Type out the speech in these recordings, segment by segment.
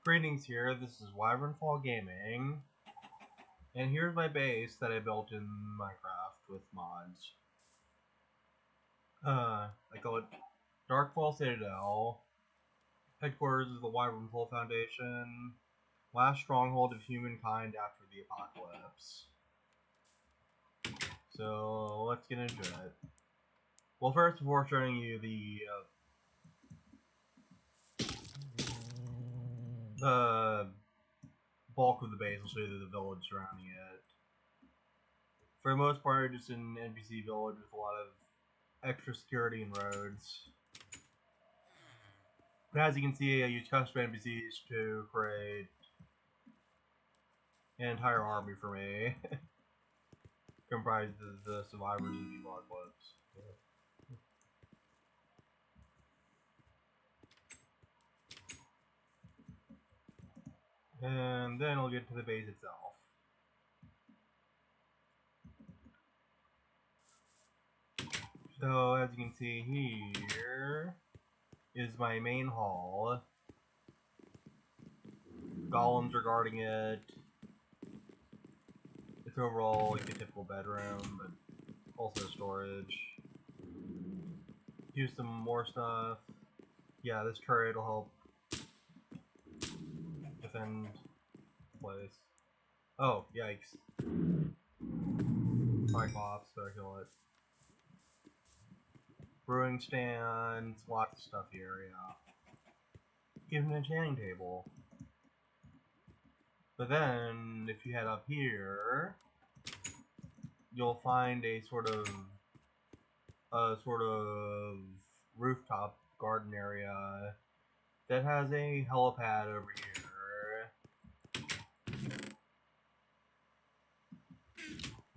Greetings here, this is wyvernfall Gaming, and here's my base that I built in Minecraft with mods. I call it Darkfall Citadel. Headquarters is the Wyvernfall Foundation. Last stronghold of humankind after the apocalypse. So, let's get into it. Well, first, before showing you the bulk of the base, I'll show you the village surrounding it. For the most part, just an NPC village with a lot of extra security and roads. But as you can see, I use custom NPCs to create an entire army for me, comprised of the survivors of the apocalypse. And then I'll get to the base itself. So as you can see here is my main hall. Golems are guarding it. It's overall like a typical bedroom, but also storage. Here's some more stuff. Yeah, this turret will help defend the place. Oh, yikes. Cyclops, better kill it. Brewing stands, lots of stuff here, yeah. Even an enchanting table. But then, if you head up here, you'll find a sort of rooftop garden area that has a helipad over here.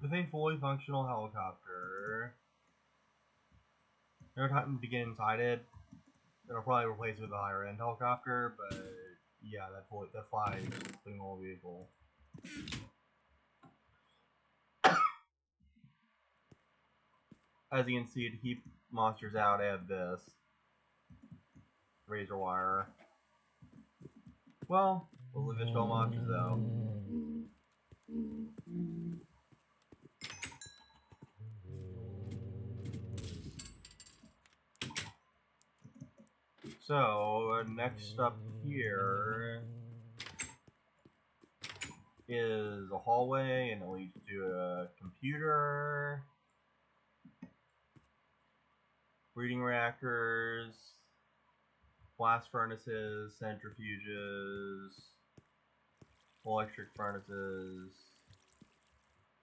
With a fully functional helicopter. Every time to get inside it, it'll probably replace it with a higher end helicopter, but yeah, that flies a single vehicle. As you can see, to keep monsters out, I have this razor wire. Well, we'll leave it to monsters though. So, next up here is a hallway, and it leads to a computer, breeding reactors, blast furnaces, centrifuges, electric furnaces,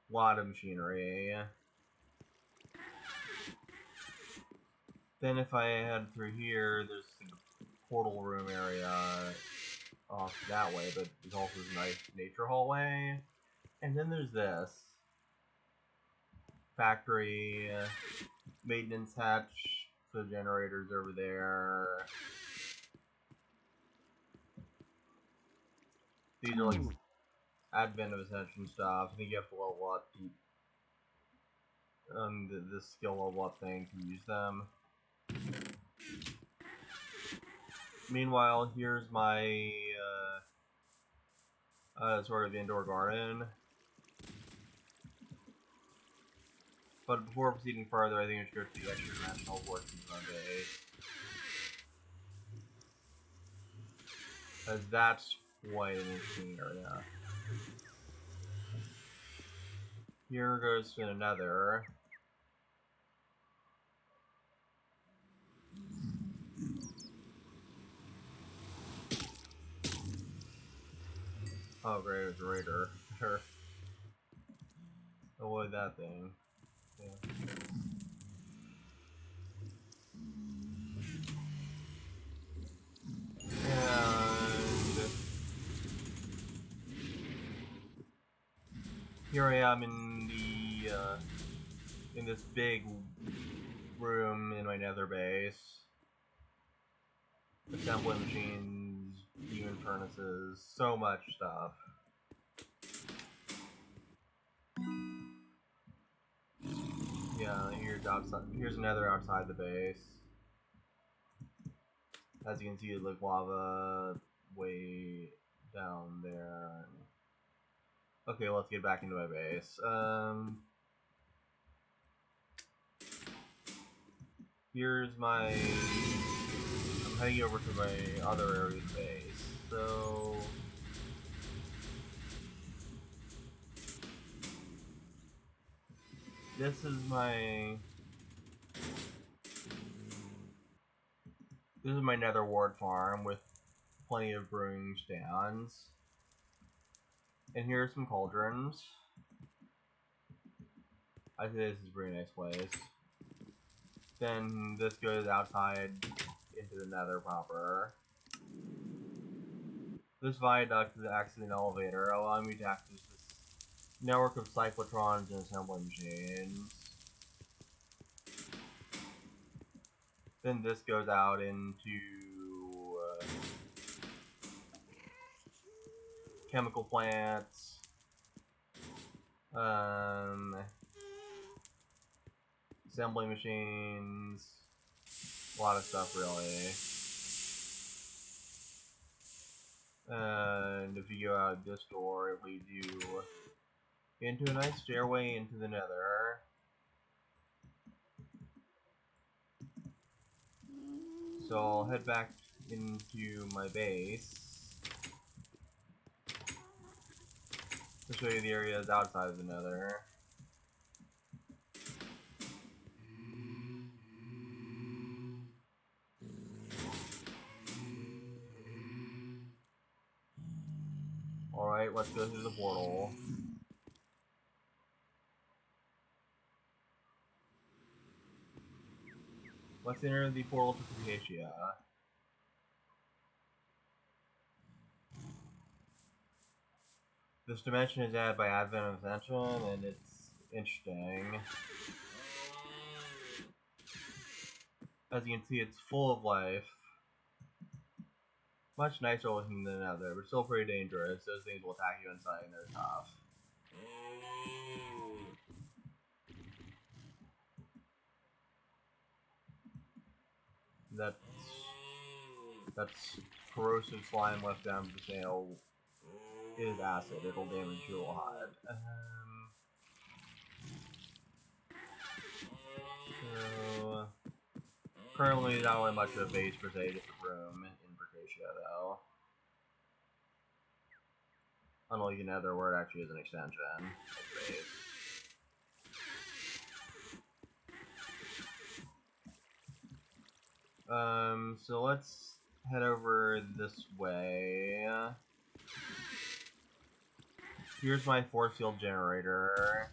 a lot of machinery. Then if I head through here, there's the portal room area off that way, but there's also this nice nature hallway. And then there's this factory, maintenance hatch for the generators over there. These are like Advent of Ascension stuff. I think you have to level up this skill level up thing to use them. Meanwhile, here's my sort of indoor garden. But before proceeding further, I think I should go to the extra dimensional portions of my base. Because that's quite an interesting area. Here goes to another. Oh great, it was a raider. Sure. Avoid that thing. Yeah. And here I am in the in this big room in my nether base. Assembly machines, demon furnaces, so much stuff. Yeah, here's another outside the base. As you can see, like lava, way down there. Okay, let's get back into my base. Here's my... I'm heading over to my other area base. So... this is my... this is my nether ward farm with plenty of brewing stands. And here are some cauldrons. I think this is a pretty nice place. Then this goes outside into the nether proper. This viaduct is actually an elevator, allowing me to access this network of cyclotrons and assembly machines. Then this goes out into chemical plants, assembly machines, a lot of stuff really. And if you go out this door, it leads you into a nice stairway into the nether. So I'll head back into my base to show you the areas outside of the nether. Alright, let's go through the portal. Let's enter the portal to Creatia. This dimension is added by Advent of Ascension, and it's interesting. As you can see, it's full of life. Much nicer looking than the Nether, but still pretty dangerous. Those things will attack you inside and they're tough. That's corrosive slime left down the snail is acid. It'll damage your hide. So currently not really much of a base per se, just a room in Bercacia though. Unlike the Nether where it actually is an extension of base. So let's head over this way. Here's my force field generator.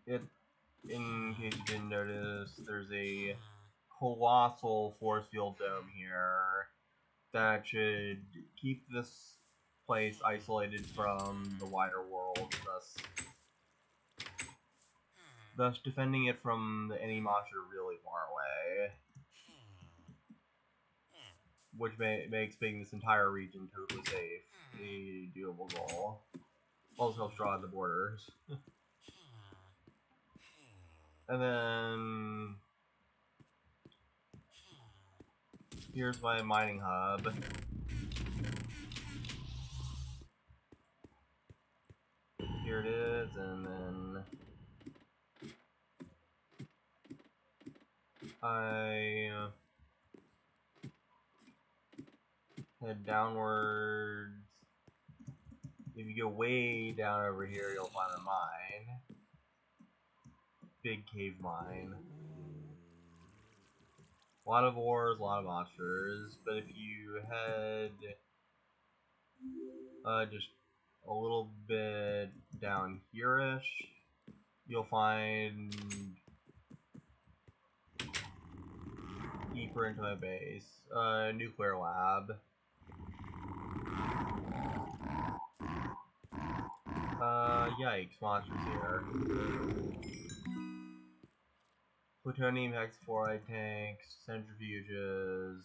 In case you didn't notice, there's a colossal force field dome here that should keep this place isolated from the wider world, thus defending it from any monster really far away. Which makes making this entire region totally safe a doable goal. Also helps draw out the borders. And then here's my mining hub. Here it is, and then I head downwards. If you go way down over here, you'll find a mine. Big cave mine. A lot of ores, a lot of monsters, but if you head just a little bit down here-ish, you'll find deeper into my base, nuclear lab. Yikes, monsters here. Plutonium hexafluoride tanks, centrifuges,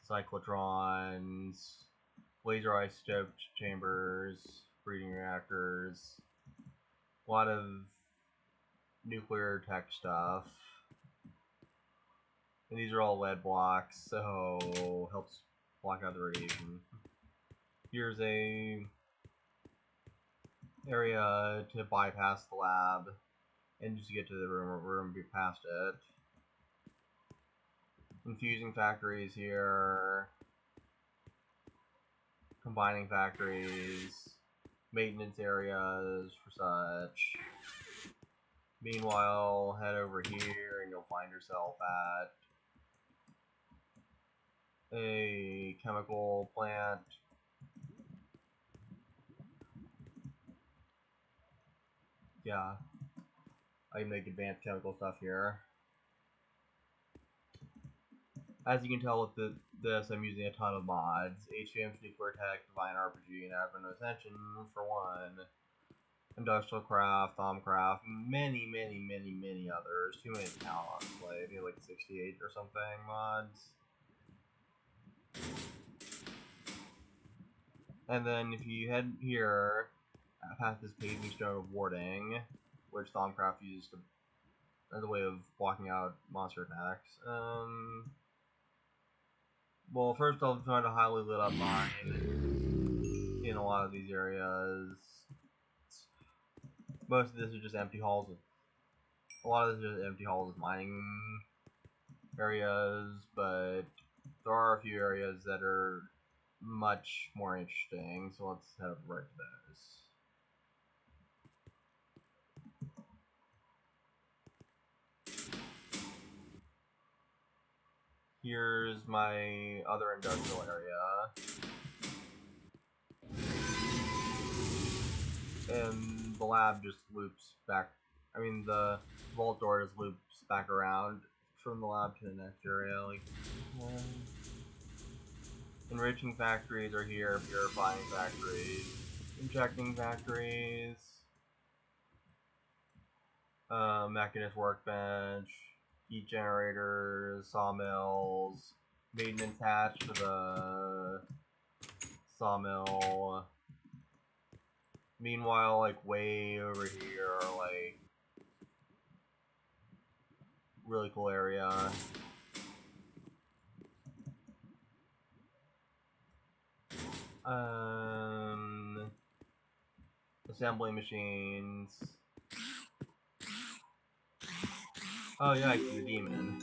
cyclotrons, laser isotope chambers, breeding reactors, a lot of nuclear tech stuff. And these are all lead blocks, so helps block out the radiation. Here's a area to bypass the lab and just get to the room past it. Infusing factories here, combining factories, maintenance areas for such. Meanwhile, head over here and you'll find yourself at a chemical plant. Yeah, I can make advanced chemical stuff here. As you can tell with this, I'm using a ton of mods. HVM's Nuclear Tech, Divine RPG, and Advent Ascension for one. Industrial Craft, Thaumcraft, many others. Too many to count, honestly. I think like 68 or something mods. And then if you head here, past this paving stone of warding, which Thaumcraft uses as a way of blocking out monster attacks. Well, first I'll find a highly lit up mine in a lot of these areas. Most of this is just empty halls. A lot of this is just empty halls of mining areas, but there are a few areas that are much more interesting, so let's head right to those. Here's my other industrial area. And the lab just loops back. I mean, the vault door just loops back around from the lab to the next area. Like, enriching factories are here, purifying factories, injecting factories, mechanist workbench, heat generators, sawmills, maintenance hatch for the sawmill. Meanwhile, like way over here, like really cool area. Assembly machines. Oh yeah, I see the demon.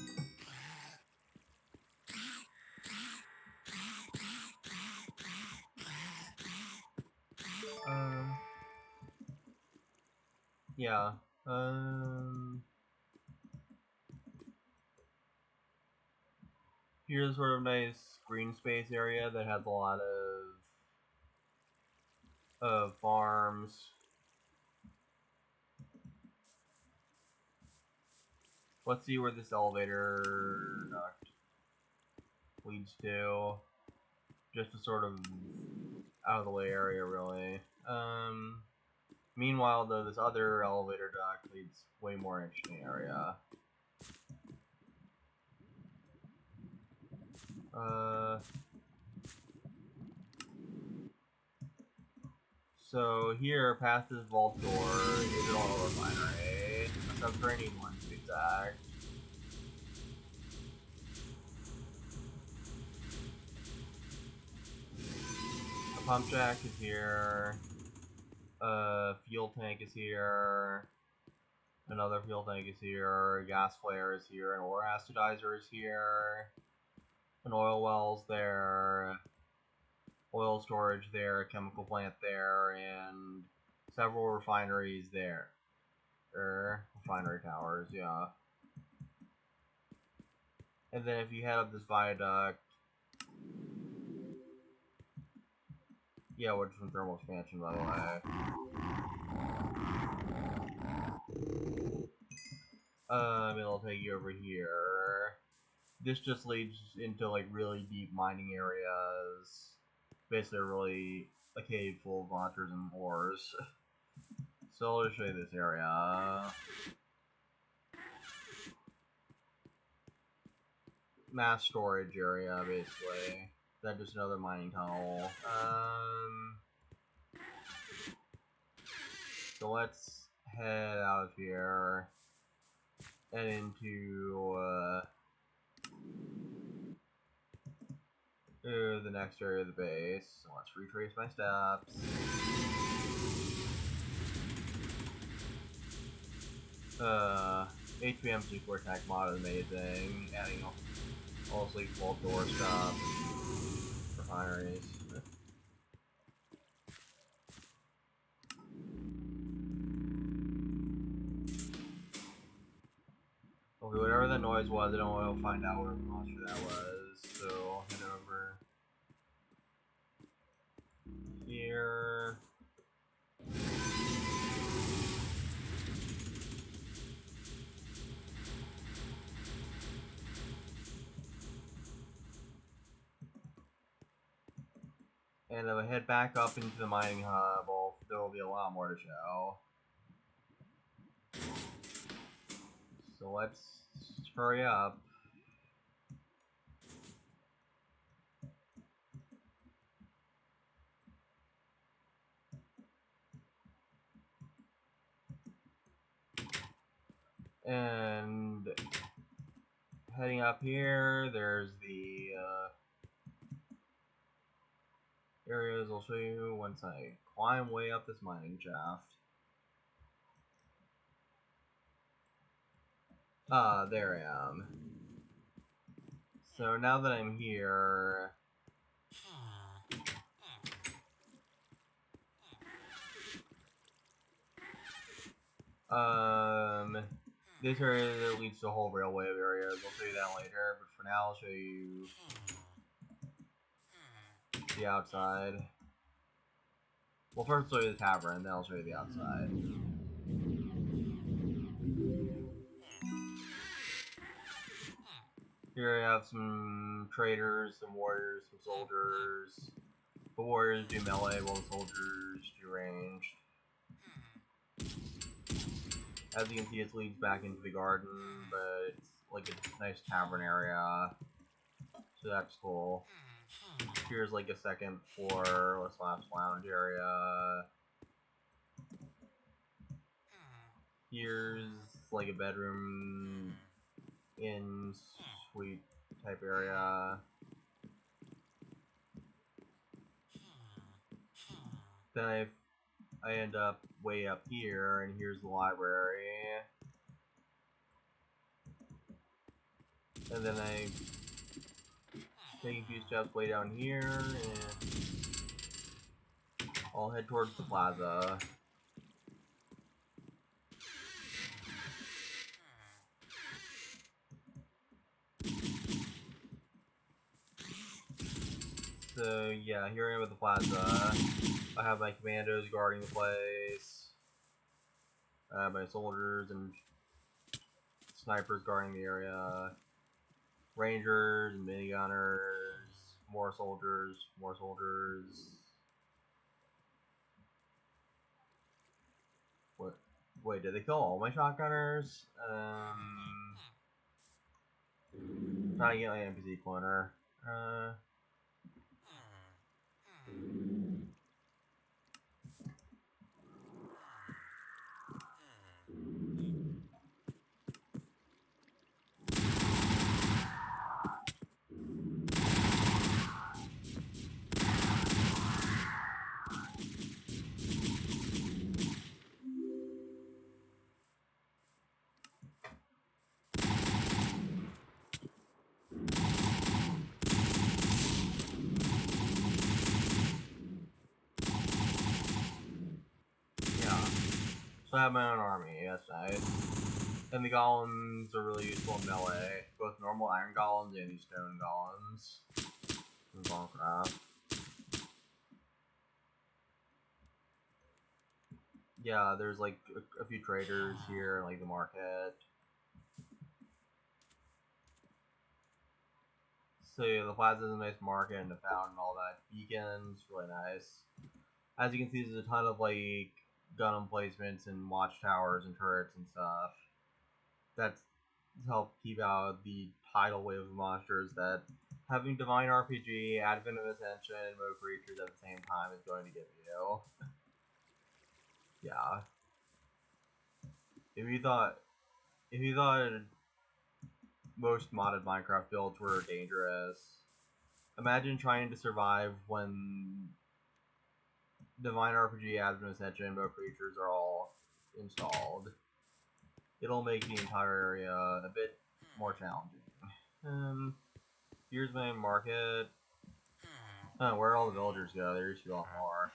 Yeah. Here's sort of nice green space area that has a lot of farms. Let's see where this elevator duct leads to. Just a sort of out of the way area, really. Meanwhile, though, this other elevator duct leads way more interesting area. So here, past this vault door, is an oil refinery. A subterranean one, to be exact. A pump jack is here. A fuel tank is here. Another fuel tank is here. A gas flare is here. An ore acidizer is here. An oil well's there. Oil storage there. A chemical plant there. And several refineries there. Refinery towers, yeah. And then if you head up this viaduct, yeah, which is from thermal expansion, by the way. It'll take you over here. This just leads into like really deep mining areas. Basically, really a cave full of monsters and ores. So I'll just show you this area. Mass storage area, basically. Then just another mining tunnel. So let's head out of here and into to the next area of the base. So let's retrace my steps. HPM C4 attack mod is amazing. Adding all sleep wall door stuff, refineries. Okay, whatever that noise was, I don't want to find out what monster that was. So I'll head over here. And if I head back up into the mining hub, there will be a lot more to show. So let's hurry up. And heading up here, there's the areas I'll show you once I climb way up this mining shaft. Ah, there I am. So now that I'm here, this area that leads to a whole railway of areas. I'll show you that later, but for now I'll show you the outside. Well, first I'll show you the tavern, then I'll show you the outside. Here I have some traders, some warriors, some soldiers. The warriors do melee while the soldiers do ranged. As you can see, it leads back into the garden, but it's like a nice tavern area, so that's cool. Here's like a second floor slash lounge area. Here's like a bedroom in suite type area. Then I end up way up here, and here's the library. And then I take a few steps way down here, and I'll head towards the plaza. So yeah, here I am at the plaza. I have my commandos guarding the place. I have my soldiers and snipers guarding the area. Rangers, minigunners, more soldiers, more soldiers. What? Wait, did they kill all my shotgunners? Trying to get my NPC corner. So I have my own army, that's nice. And the golems are really useful in melee. Both normal iron golems and these stone golems. In Minecraft. Yeah, there's like a few traders here, like the market. So yeah, the plaza is a nice market and the fountain and all that. Beacons, really nice. As you can see, there's a ton of like gun emplacements and watchtowers and turrets and stuff. That's to help keep out the tidal wave of monsters that having Divine RPG, Advent of Ascension, and Mode Creatures at the same time is going to give you. Yeah. If you thought most modded Minecraft builds were dangerous, Imagine trying to survive when Divine RPG admin attention, but creatures are all installed. It'll make the entire area a bit more challenging. Here's my market. Where all the villagers go? There used to be a lot more.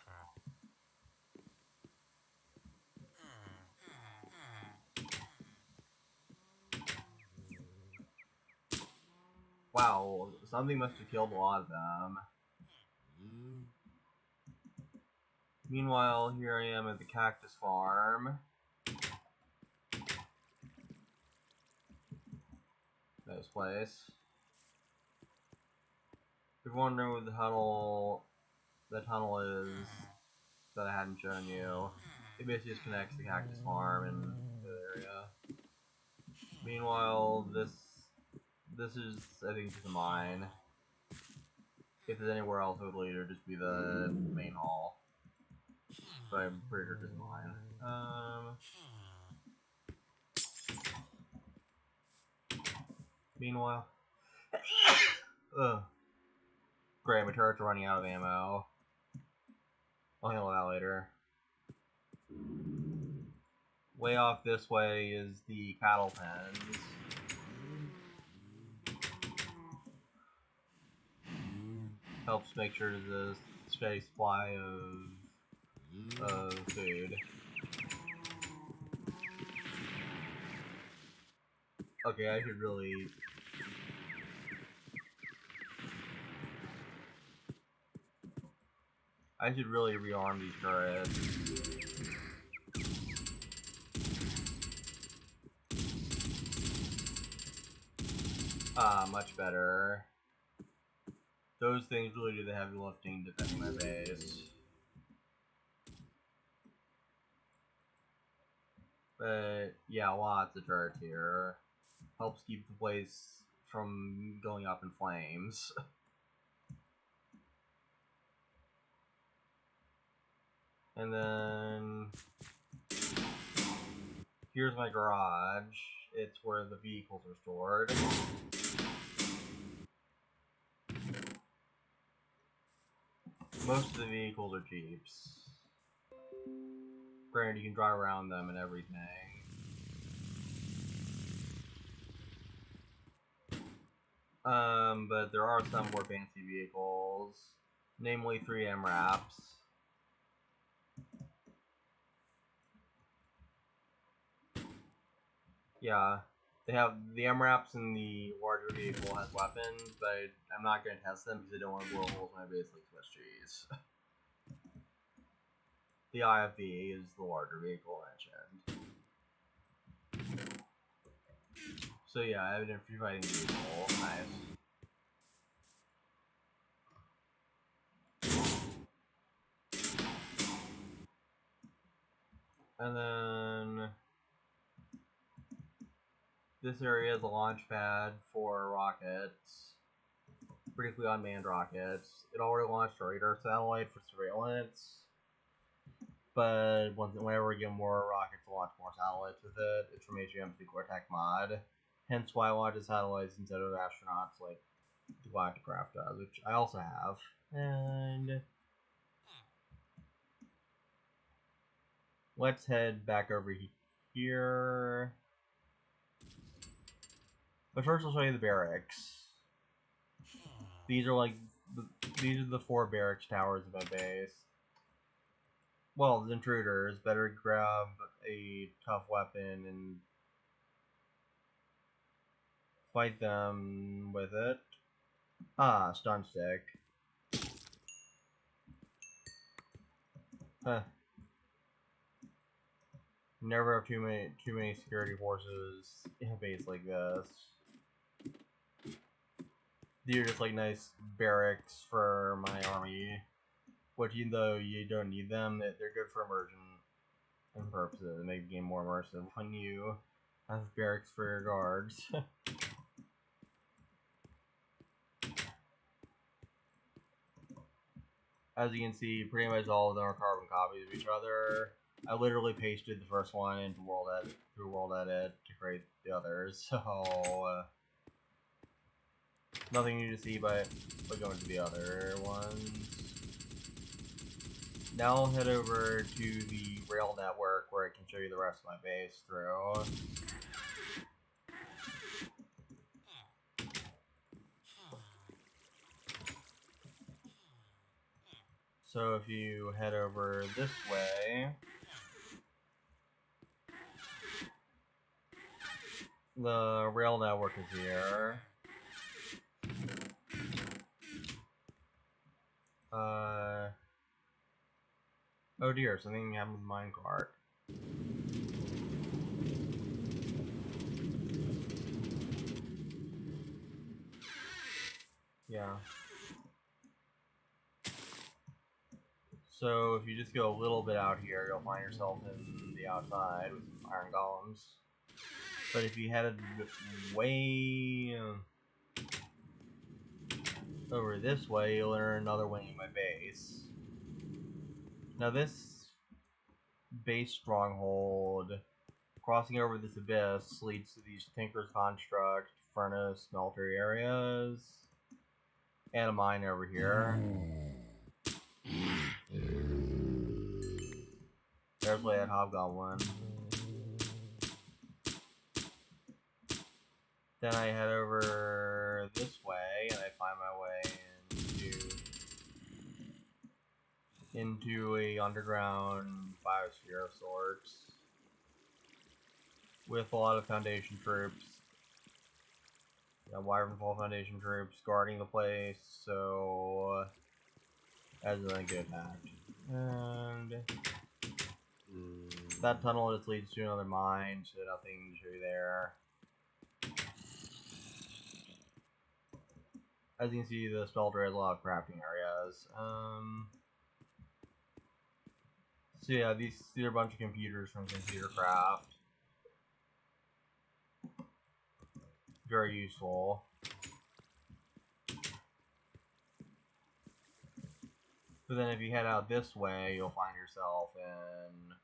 Wow, something must have killed a lot of them. Meanwhile, here I am at the cactus farm. Nice place. If you're wondering what the tunnel is that I hadn't shown you, it basically just connects the cactus farm and the area. Meanwhile, this is, I think, just a mine. If there's anywhere else, it would later just be the main hall. But I'm pretty sure it's mine. Meanwhile, ugh. Great, my turrets are running out of ammo. I'll handle that later. Way off this way is the cattle pens. Helps make sure there's a steady supply of food. Okay, I should really rearm these turrets. Much better. Those things really do the heavy lifting defending my base. But yeah, lots of turrets here. Helps keep the place from going up in flames. And then here's my garage. It's where the vehicles are stored. Most of the vehicles are Jeeps. Granted, you can drive around them and everything. But there are some more fancy vehicles, namely 3 MRAPs. Yeah, they have the MRAPs in the larger vehicle has weapons, but I'm not going to test them because I don't want to blow holes in my base like Swiss cheese. The IFV is the larger vehicle mentioned. So yeah, I have an infantry fighting vehicle. Nice. And then this area is a launch pad for rockets, particularly unmanned rockets. It already launched a radar satellite for surveillance, but whenever we get more rockets, we'll launch more satellites with it. It's from HMC Cortec mod, hence why I launch satellites instead of astronauts like the Galacticraft does, which I also have. And let's head back over here. But first, I'll show you the barracks. These are the 4 barracks towers of my base. Well, the intruders better grab a tough weapon and fight them with it. Stun stick. Huh. Never have too many security forces in a base like this. These are just like nice barracks for my army, which even though you don't need them, they're good for immersion and purposes. They make the game more immersive when you have barracks for your guards. As you can see, pretty much all of them are carbon copies of each other. I literally pasted the first one into World Edit to create the others. So Nothing new to see by going to the other ones. Now I'll head over to the rail network where I can show you the rest of my base through. So if you head over this way, the rail network is here. Oh dear, something happened with the minecart. Yeah. So if you just go a little bit out here, you'll find yourself in the outside with iron golems. But if you headed way over this way, you'll enter another wing of my base. Now this base stronghold, crossing over this abyss, leads to these Tinker's Construct, Furnace, Smelter areas, and a mine over here. There's where that hobgoblin. Then I head over this way, and I find my way into a underground biosphere of sorts, with a lot of Foundation troops. Wyvernfall Foundation troops guarding the place, so as a good act. And that tunnel just leads to another mine, so nothing to show you there. As you can see, the smelter has a lot of crafting areas. So yeah, these are a bunch of computers from Computer Craft. Very useful. But then if you head out this way, you'll find yourself in...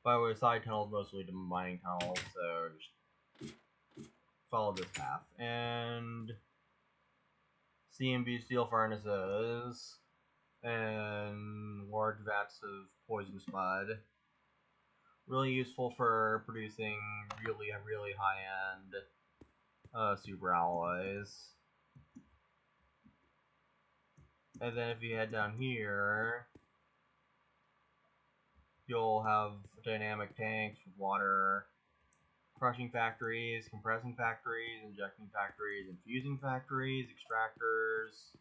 By the way, side tunnels mostly to mining tunnels, so just follow this path. And CMB steel furnaces and large vats of poisonous mud. Really useful for producing really high-end super alloys. And then if you head down here, you'll have dynamic tanks with water, crushing factories, compressing factories, injecting factories, infusing factories, extractors,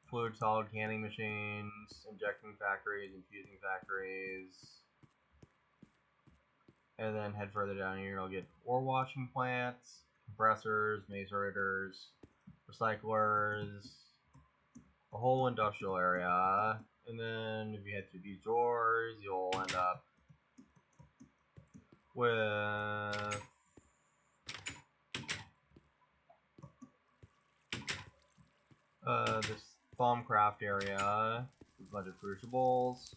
fluid solid canning machines, injecting factories, infusing factories. And then head further down here, you'll get ore washing plants, compressors, macerators, recyclers, a whole industrial area. And then if you head through these doors, you'll end up with this bomb craft area with a bunch of crucibles.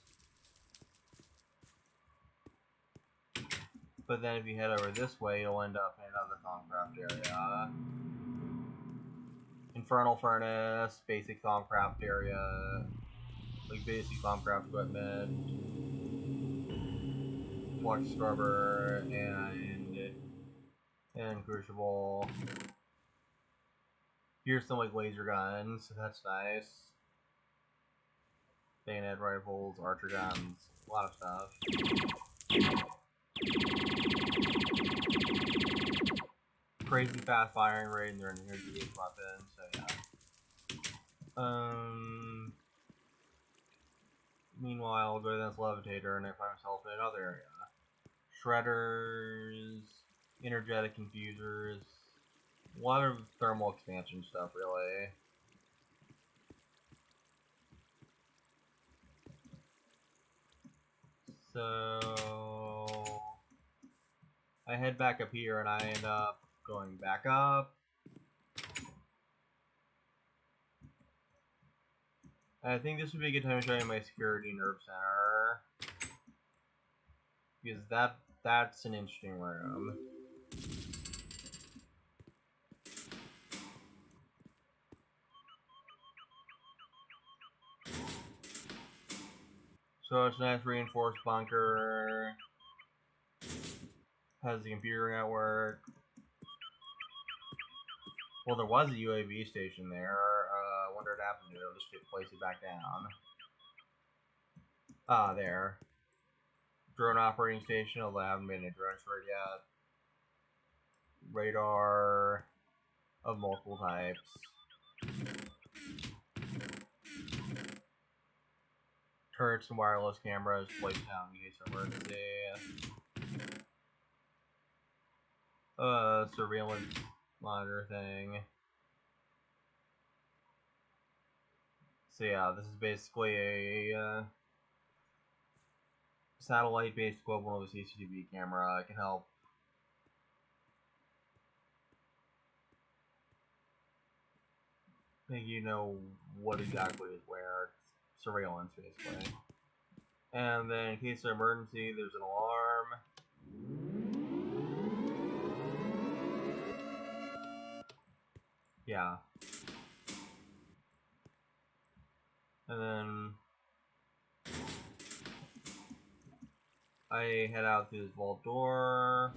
But then if you head over this way, you'll end up in another Thaumcraft area. Infernal Furnace, basic Thaumcraft area, like basic Thaumcraft equipment, Flux Scrubber, and Crucible. Here's some like laser guns, so that's nice. Bayonet rifles, archer guns, a lot of stuff. Crazy fast firing rate, and they're an energy weapon, so yeah. Meanwhile, I'll go to this levitator and I find myself in another area. Shredders, energetic infusers, a lot of thermal expansion stuff, really. So I head back up here and I end up going back up. I think this would be a good time to show you my security nerve center, because that's an interesting room. So it's a nice reinforced bunker. Has the computer network. Well, there was a UAV station there. I wonder what happened to it. I'll just place it back down. Ah, there. Drone operating station, although I haven't made any drones for it yet. Radar of multiple types. Turrets and wireless cameras placed down in case of emergency. Surveillance monitor thing. So yeah, this is basically a satellite-based equivalent of a CCTV camera. It can help make you know what exactly is where. It's surveillance, basically. And then in case of emergency, there's an alarm. Yeah. And then I head out through this vault door.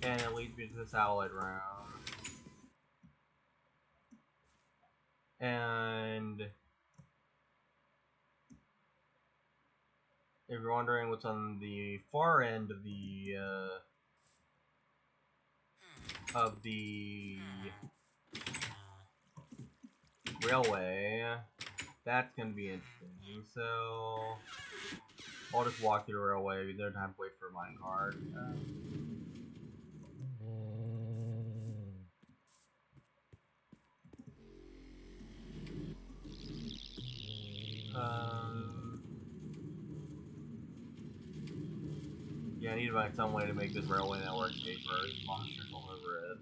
And it leads me to the satellite room. And if you're wondering what's on the far end of the railway, that's gonna be interesting. So I'll just walk through the railway. We don't have to wait for a minecart. Yeah, I need to find some way to make this railway network safer. There's monsters all over it.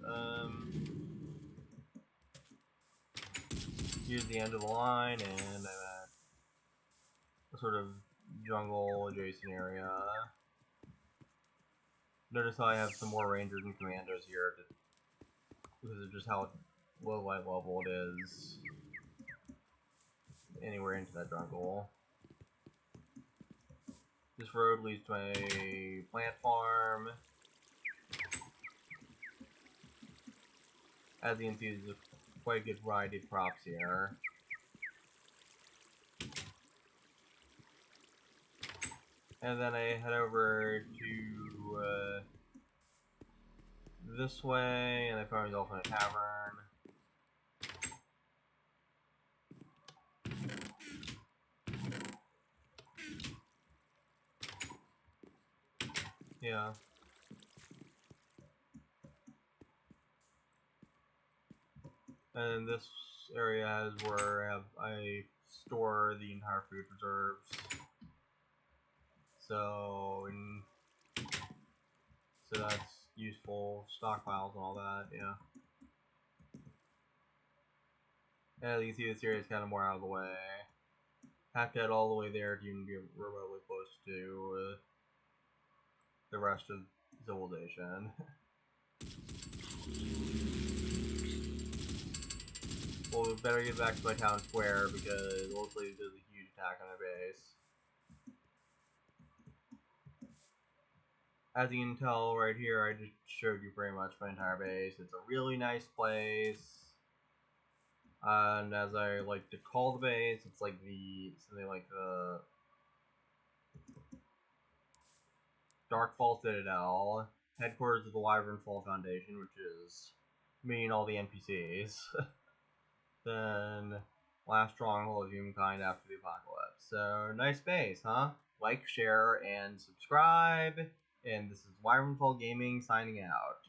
Here's the end of the line, and I'm at a sort of jungle adjacent area. Notice how I have some more rangers and commandos here because of just how low light level it is anywhere into that jungle. This road leads to a plant farm. As you can see, there's a quite good variety of crops here. And then I head over to this way, and I find myself in a tavern. Yeah. And this area is where I store the entire food reserves. So that's useful, stockpiles and all that, yeah. And you can see this area is kind of more out of the way. Have to head all the way there to even be remotely close to the rest of civilization. Well, we better get back to my town square because it looks like there's a huge attack on our base. As you can tell right here, I just showed you pretty much my entire base. It's a really nice place. And as I like to call the base, it's like something like the Darkfall Citadel, headquarters of the Wyvernfall Foundation, which is me and all the NPCs. Then last stronghold of humankind after the apocalypse. So nice base, huh? Like, share, and subscribe. And this is Wyvernfall Gaming signing out.